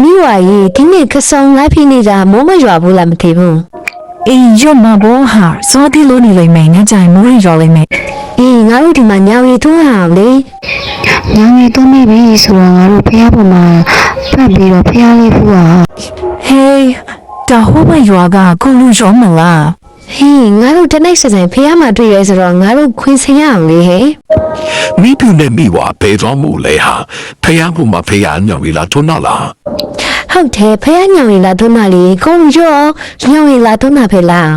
မိဝါကြီးဒီနေ့ခဆောင်လိုက်ဖိနေတာမိုးမရွာဘူးလားမသိဘူး အေးရောမဘောဟာစောတိလို့နေလိမ့်မယ်ငါကြိုင်မိုးရောလိမ့်မယ် အေးငါတို့ဒီမှာညောင်ရီသွန်းအောင်လေ ညောင်ရီသွန်းနေပြီဆိုတော့ငါတို့ဖះပေါ်မှာပတ်ပြီးတော့ဖះလေးဖူးအောင် ဟေးဒါဟိုမရွာကကိုလူရောမလား ဟေးငါတို့တနေ့စစံဖះမှာတွေ့ရဲဆိုတော့ငါတို့ခွင်စင်ရအောင်လေဟဲ့ မိပြနဲ့မိဝါဘယ်သွားမှုလဲဟာဖះမှုမှာဖះညောင်ရီလာထွန်းလာလား ဟုတ်တယ်ဖះညောင်ရီလာသွန်းတာလေကိုရောညောင်ရီလာသွန်းတာဖေလား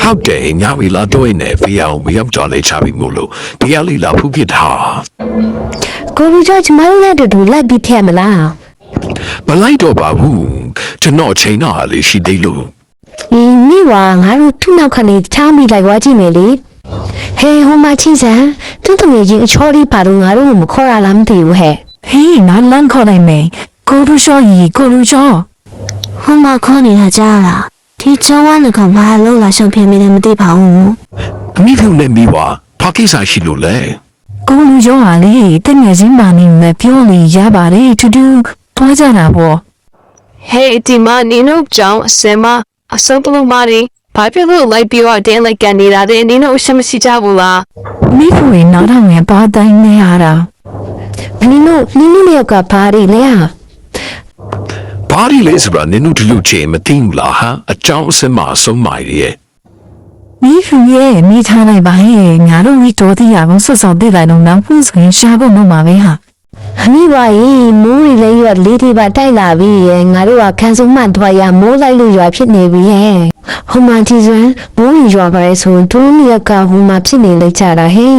ဟုတ်တယ်ညောင်ရီလာတော့နေဖះအောင်မရောက်ကြလေချပြီးမို့လို့တရားလေးလာဖူးပြစ်တာ ကိုရောကျမတို့နဲ့တူလိုက်ပြီးဖျက်မလား မလိုက်တော့ပါဘူးကျွန်တော်ချိန်တော့လေးရှိသေးလို့ ဒီမိဝါငါတို့သူ့နောက်ခဏချောင်းပြီးလိုက်သွားကြည့်မယ်လေဟေးဟိုမှာချင်းစံသူ့တငယ်ချင်းအချောလေးပါတော့ငါတို့မခေါ်ရလားမသိဘူးဟဲ့ ဟေးငါလန့်ခေါ်လိုက်မယ်ကိုလူရောကြီးကိုလူရော ဟိုမှာခေါ်နေတာကြားလားဒီချောင်းဝါးကဘာလို့လာရှောင်ပြနေတယ်မသိပါဘူး အမိပြနဲ့မိဝါဘာကိစ္စရှိလို့လဲ ကိုလူရောဟာလေတငယ်ချင်းမနေမဲ့ပြောလို့ရပါတယ်တူတူသွားကြတာပေါ့ Hey, Dima, Nino, John, Sema, a simple money. Popular light view out day like Ganida, and Nino Shamsijabula. မိဖွေနောက်တော့ငယ်ပါတိုင်းနေရတာ နင်တို့ယောက်ကဘာတွေလဲဟာ ဘာဒီလဲဆိုတာနင်တို့ဒီလိုချိန်မသိဘူးလားဟာအကြောင်းအစင်မဆုံးမိုင်ရဲ့ မိဖွေရဲ့မိထားလိုက်ပါဟဲ့ငါတို့ဝီတော်သေးရအောင်ဆွတ်ဆော်သေးတယ်တော့နောက်ဖူးဆိုရင်ရှာဖို့မမှာပဲဟာ အမိပါရင်မိုးရီလေးရွာလေးတွေပါတိုက်လာပြီရဲ့ငါတို့ကခန်းစုံမှသွားရမိုးလိုက်လို့ရွာဖြစ်နေပြီရဲ့ဟိုမှာဒီစွမ်းမိုးရီရွာပါလေဆိုဒုနီယကဟိုမှာဖြစ်နေလိုက်ကြတာဟဲ့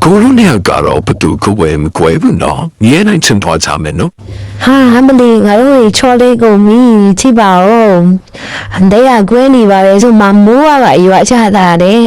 ကိုရိုနာကတော့ဘသူကိုဝဲမကွဲဘူးနော်ညနိုင်ချင်သွားချမယ်နော် ဟာအမလီငါတို့ချောလေးကိုမီးချိပါဦးအန်တဲ့ကကွဲနေပါလေဆိုမမိုးကရွာချတာတဲ့